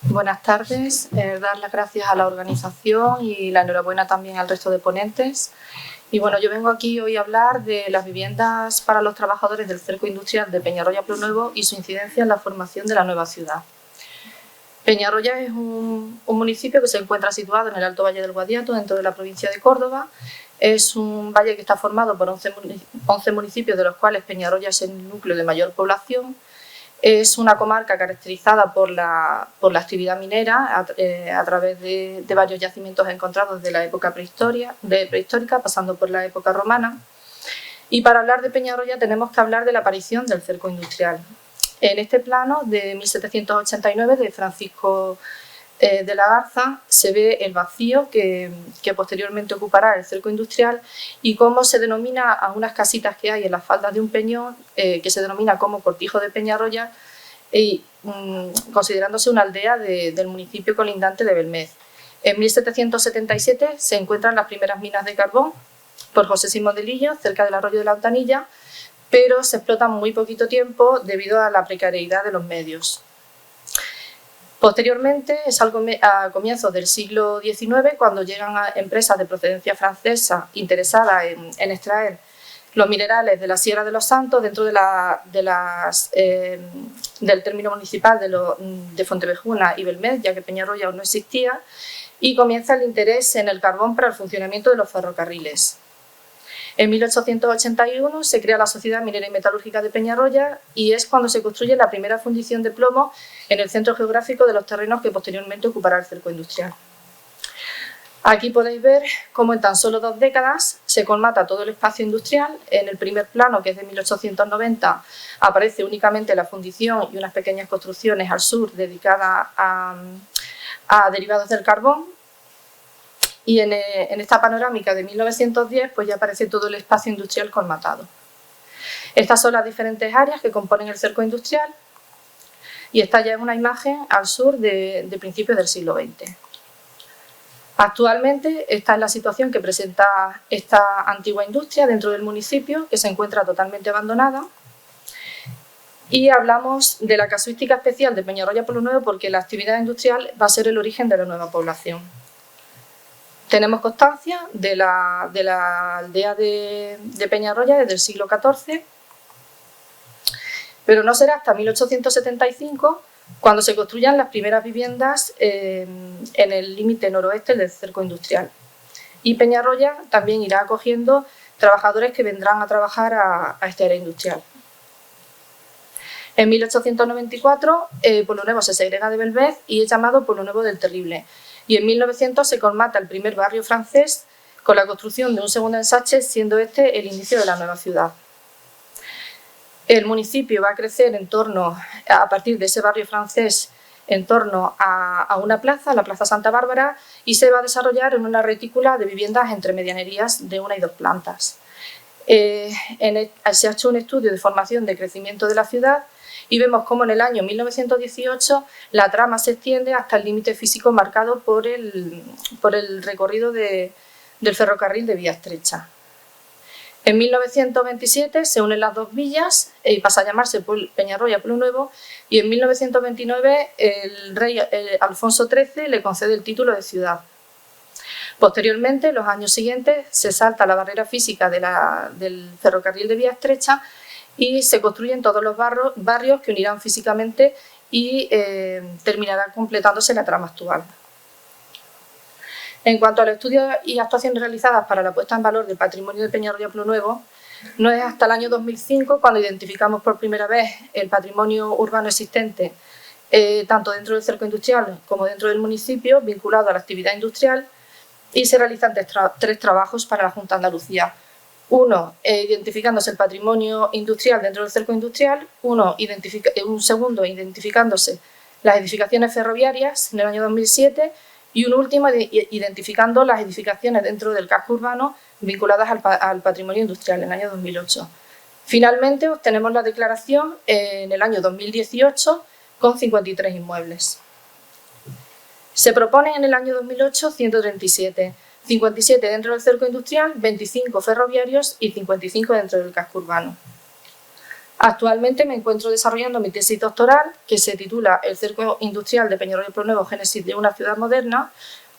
Buenas tardes, dar las gracias a la organización y la enhorabuena también al resto de ponentes. Y bueno, yo vengo aquí hoy a hablar de las viviendas para los trabajadores del cerco industrial de Peñarroya Plonuevo y su incidencia en la formación de la nueva ciudad. Peñarroya es un municipio que se encuentra situado en el Alto Valle del Guadiato, dentro de la provincia de Córdoba. Es un valle que está formado por 11 municipios, de los cuales Peñarroya es el núcleo de mayor población. Es una comarca caracterizada por la actividad minera a través de varios yacimientos encontrados de la época prehistórica, pasando por la época romana. Y para hablar de Peñarroya tenemos que hablar de la aparición del cerco industrial. En este plano de 1789 de Francisco de la Garza se ve el vacío que posteriormente ocupará el cerco industrial y cómo se denomina a unas casitas que hay en las faldas de un peñón que se denomina como Cortijo de Peñarroya, y considerándose una aldea del municipio colindante de Belmez. En 1777 se encuentran las primeras minas de carbón por José Simón de Lillo, cerca del arroyo de la Hontanilla, pero se explotan muy poquito tiempo debido a la precariedad de los medios. Posteriormente, es a comienzos del siglo XIX, cuando llegan empresas de procedencia francesa interesadas en extraer los minerales de la Sierra de los Santos dentro del término municipal de Fontevejuna y Belmez, ya que Peñarroya aún no existía, y comienza el interés en el carbón para el funcionamiento de los ferrocarriles. En 1881 se crea la Sociedad Minera y Metalúrgica de Peñarroya y es cuando se construye la primera fundición de plomo en el centro geográfico de los terrenos que posteriormente ocupará el cerco industrial. Aquí podéis ver cómo en tan solo 2 décadas se colmata todo el espacio industrial. En el primer plano, que es de 1890, aparece únicamente la fundición y unas pequeñas construcciones al sur dedicadas a derivados del carbón. Y en esta panorámica de 1910 pues ya aparece todo el espacio industrial colmatado. Estas son las diferentes áreas que componen el cerco industrial y esta ya es una imagen al sur de principios del siglo XX. Actualmente esta es la situación que presenta esta antigua industria dentro del municipio, que se encuentra totalmente abandonada. Y hablamos de la casuística especial de Peñarroya Plonuevo porque la actividad industrial va a ser el origen de la nueva población. Tenemos constancia de la aldea de Peñarroya desde el siglo XIV, pero no será hasta 1875 cuando se construyan las primeras viviendas en el límite noroeste del cerco industrial. Y Peñarroya también irá acogiendo trabajadores que vendrán a trabajar a esta área industrial. En 1894, Plonuevo se segrega de Belmez y es llamado Plonuevo del Terrible. Y en 1900 se colmata el primer barrio francés con la construcción de un segundo ensanche, siendo este el inicio de la nueva ciudad. El municipio va a crecer a partir de ese barrio francés, en torno a una plaza, la Plaza Santa Bárbara, y se va a desarrollar en una retícula de viviendas entre medianerías de 1 y 2 plantas. Se ha hecho un estudio de formación de crecimiento de la ciudad y vemos cómo en el año 1918 la trama se extiende hasta el límite físico marcado por el recorrido del ferrocarril de vía estrecha. En 1927 se unen las dos villas y pasa a llamarse Peñarroya Plonuevo, y en 1929 el rey Alfonso XIII le concede el título de ciudad. Posteriormente, en los años siguientes, se salta la barrera física del ferrocarril de vía estrecha y se construyen todos los barrios que unirán físicamente y terminará completándose la trama actual. En cuanto a los estudios y actuaciones realizadas para la puesta en valor del patrimonio de Peñarroya Plonuevo, no es hasta el año 2005 cuando identificamos por primera vez el patrimonio urbano existente, tanto dentro del cerco industrial como dentro del municipio, vinculado a la actividad industrial, y se realizan 3 trabajos para la Junta de Andalucía. Uno, identificándose el patrimonio industrial dentro del cerco industrial, un segundo, identificándose las edificaciones ferroviarias en el año 2007, y un último, identificando las edificaciones dentro del casco urbano vinculadas al patrimonio industrial en el año 2008. Finalmente, obtenemos la declaración en el año 2018 con 53 inmuebles. Se proponen en el año 2008 137, 57 dentro del cerco industrial, 25 ferroviarios y 55 dentro del casco urbano. Actualmente me encuentro desarrollando mi tesis doctoral, que se titula El cerco industrial de Peñarroya Pueblo Nuevo, génesis de una ciudad moderna,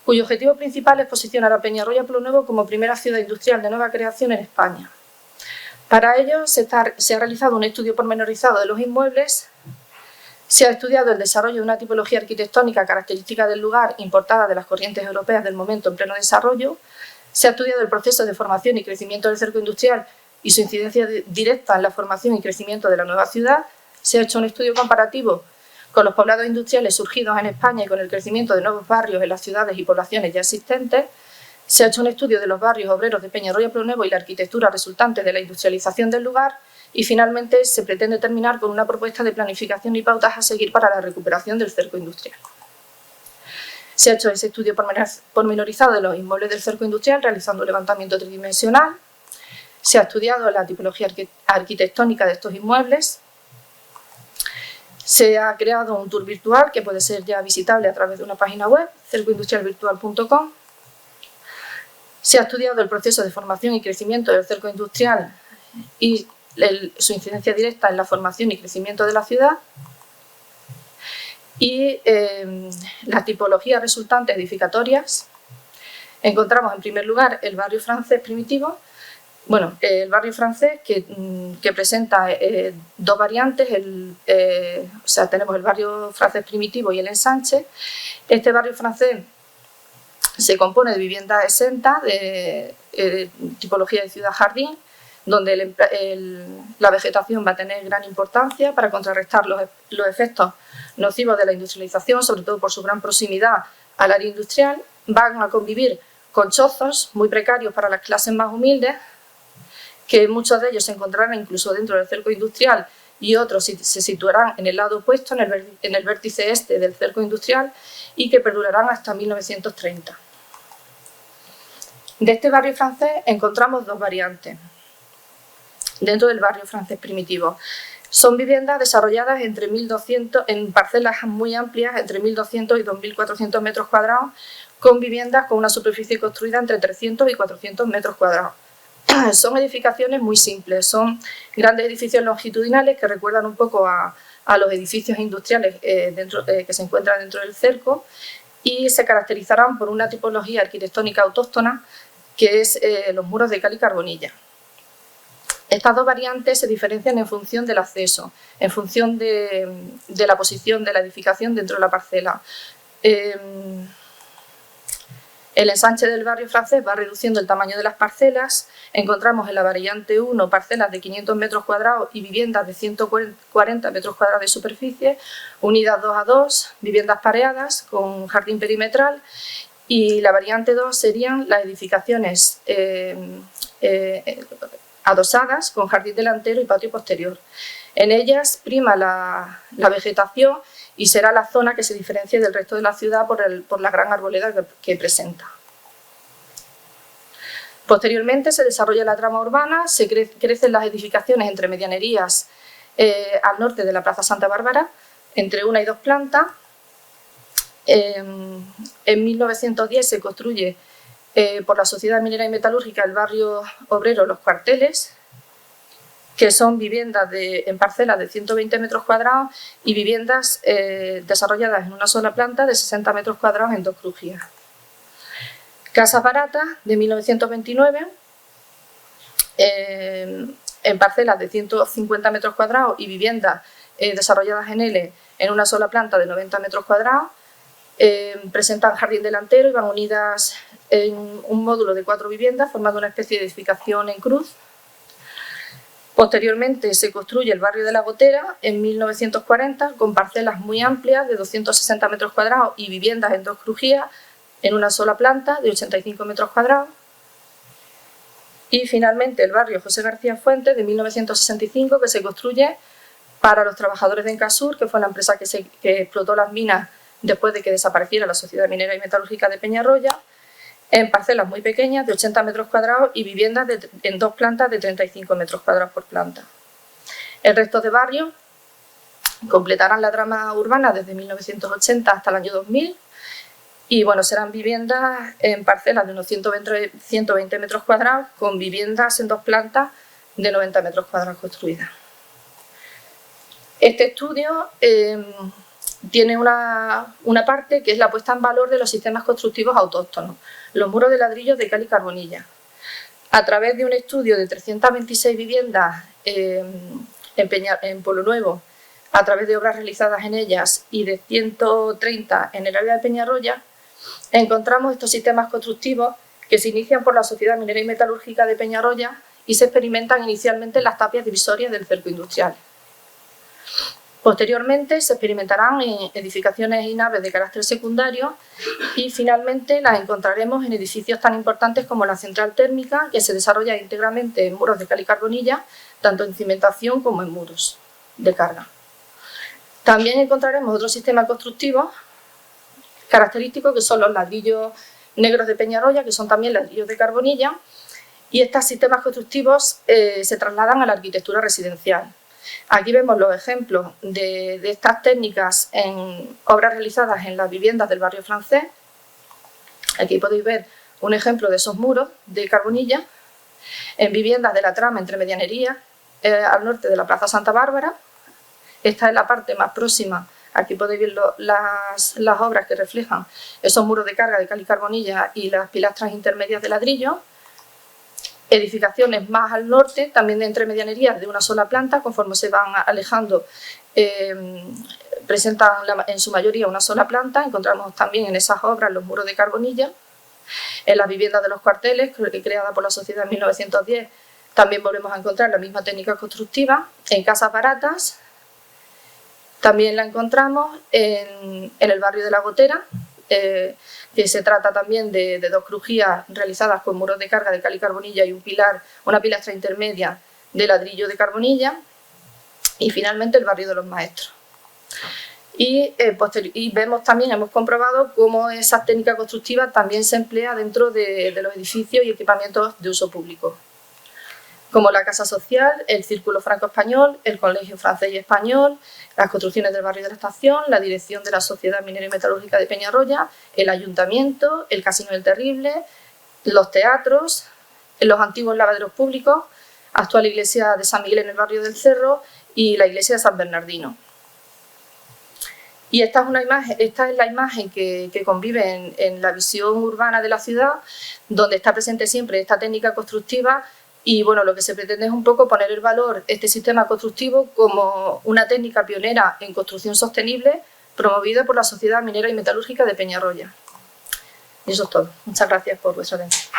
cuyo objetivo principal es posicionar a Peñarroya Pueblo Nuevo como primera ciudad industrial de nueva creación en España. Para ello se ha realizado un estudio pormenorizado de los inmuebles, se ha estudiado el desarrollo de una tipología arquitectónica característica del lugar importada de las corrientes europeas del momento en pleno desarrollo, se ha estudiado el proceso de formación y crecimiento del cerco industrial y su incidencia directa en la formación y crecimiento de la nueva ciudad, se ha hecho un estudio comparativo con los poblados industriales surgidos en España y con el crecimiento de nuevos barrios en las ciudades y poblaciones ya existentes, se ha hecho un estudio de los barrios obreros de Peñarroya Pueblo Nuevo y la arquitectura resultante de la industrialización del lugar y finalmente se pretende terminar con una propuesta de planificación y pautas a seguir para la recuperación del cerco industrial. Se ha hecho ese estudio pormenorizado de los inmuebles del cerco industrial realizando un levantamiento tridimensional. Se ha estudiado la tipología arquitectónica de estos inmuebles. Se ha creado un tour virtual que puede ser ya visitable a través de una página web, cercoindustrialvirtual.com. Se ha estudiado el proceso de formación y crecimiento del cerco industrial y su incidencia directa en la formación y crecimiento de la ciudad. Y las tipologías resultantes edificatorias. Encontramos en primer lugar el barrio francés primitivo. Bueno, el barrio francés que presenta dos variantes, o sea, tenemos el barrio francés primitivo y el ensanche. Este barrio francés se compone de viviendas exentas, de tipología de ciudad-jardín, donde la vegetación va a tener gran importancia para contrarrestar los efectos nocivos de la industrialización, sobre todo por su gran proximidad al área industrial. Van a convivir con chozos muy precarios para las clases más humildes, que muchos de ellos se encontrarán incluso dentro del cerco industrial y otros se situarán en el lado opuesto, en el vértice este del cerco industrial, y que perdurarán hasta 1930. De este barrio francés encontramos dos variantes dentro del barrio francés primitivo. Son viviendas desarrolladas entre 1.200, en parcelas muy amplias, entre 1.200 y 2.400 metros cuadrados, con viviendas con una superficie construida entre 300 y 400 metros cuadrados. Son edificaciones muy simples, son grandes edificios longitudinales que recuerdan un poco a los edificios industriales que se encuentran dentro del cerco y se caracterizarán por una tipología arquitectónica autóctona que es los muros de cal y carbonilla. Estas dos variantes se diferencian en función del acceso, en función de la posición de la edificación dentro de la parcela. El ensanche del barrio francés va reduciendo el tamaño de las parcelas. Encontramos en la variante 1 parcelas de 500 metros cuadrados y viviendas de 140 metros cuadrados de superficie, unidas 2 a 2, viviendas pareadas con jardín perimetral. Y la variante 2 serían las edificaciones adosadas con jardín delantero y patio posterior. En ellas prima la vegetación y será la zona que se diferencie del resto de la ciudad por la gran arboleda que presenta. Posteriormente se desarrolla la trama urbana, se crecen las edificaciones entre medianerías al norte de la Plaza Santa Bárbara, entre 1 y 2 plantas. En 1910 se construye por la Sociedad Minera y Metalúrgica el barrio obrero Los Cuarteles, que son viviendas en parcelas de 120 metros cuadrados y viviendas desarrolladas en una sola planta de 60 metros cuadrados en 2 crujías. Casas baratas de 1929, en parcelas de 150 metros cuadrados y viviendas desarrolladas en L en una sola planta de 90 metros cuadrados. Presentan jardín delantero y van unidas en un módulo de 4 viviendas formando una especie de edificación en cruz. Posteriormente se construye el barrio de La Gotera en 1940 con parcelas muy amplias de 260 metros cuadrados y viviendas en 2 crujías en una sola planta de 85 metros cuadrados. Y finalmente el barrio José García Fuentes de 1965 que se construye para los trabajadores de Encasur, que fue la empresa que explotó las minas después de que desapareciera la Sociedad Minera y Metalúrgica de Peñarroya, en parcelas muy pequeñas de 80 metros cuadrados y viviendas en 2 plantas de 35 metros cuadrados por planta. El resto de barrios completarán la trama urbana desde 1980 hasta el año 2000 y bueno, serán viviendas en parcelas de unos 120 metros cuadrados con viviendas en 2 plantas de 90 metros cuadrados construidas. Este estudio tiene una parte que es la puesta en valor de los sistemas constructivos autóctonos, los muros de ladrillo de cal y carbonilla. A través de un estudio de 326 viviendas en Pueblo Nuevo, a través de obras realizadas en ellas y de 130 en el área de Peñarroya, encontramos estos sistemas constructivos que se inician por la Sociedad Minera y Metalúrgica de Peñarroya y se experimentan inicialmente en las tapias divisorias del cerco industrial. Posteriormente se experimentarán en edificaciones y naves de carácter secundario y finalmente las encontraremos en edificios tan importantes como la central térmica, que se desarrolla íntegramente en muros de cal y carbonilla, tanto en cimentación como en muros de carga. También encontraremos otros sistemas constructivos característicos que son los ladrillos negros de Peñarroya, que son también ladrillos de carbonilla, y estos sistemas constructivos se trasladan a la arquitectura residencial. Aquí vemos los ejemplos de estas técnicas en obras realizadas en las viviendas del barrio francés. Aquí podéis ver un ejemplo de esos muros de carbonilla en viviendas de la trama entre Medianería, al norte de la Plaza Santa Bárbara. Esta es la parte más próxima. Aquí podéis ver las obras que reflejan esos muros de carga de cal y carbonilla y las pilastras intermedias de ladrillo. Edificaciones más al norte, también de entre medianerías de una sola planta, conforme se van alejando, presentan en su mayoría una sola planta. Encontramos también en esas obras los muros de carbonilla. En las viviendas de los cuarteles, creada por la sociedad en 1910, también volvemos a encontrar la misma técnica constructiva. En casas baratas también la encontramos en el barrio de La Gotera, que se trata también de dos crujías realizadas con muros de carga de cal y carbonilla y una pilastra intermedia de ladrillo de carbonilla, y finalmente el barrio de los Maestros. Y vemos también, hemos comprobado cómo esa técnica constructiva también se emplea dentro de los edificios y equipamientos de uso público, como la Casa Social, el Círculo Franco-Español, el Colegio Francés y Español, las construcciones del barrio de la Estación, la dirección de la Sociedad Minera y Metalúrgica de Peñarroya, el Ayuntamiento, el Casino del Terrible, los teatros, los antiguos lavaderos públicos, actual iglesia de San Miguel en el barrio del Cerro y la iglesia de San Bernardino. Y esta es la imagen que convive en la visión urbana de la ciudad, donde está presente siempre esta técnica constructiva. Y bueno, lo que se pretende es un poco poner el valor este sistema constructivo como una técnica pionera en construcción sostenible promovida por la Sociedad Minera y Metalúrgica de Peñarroya. Y eso es todo. Muchas gracias por vuestra atención.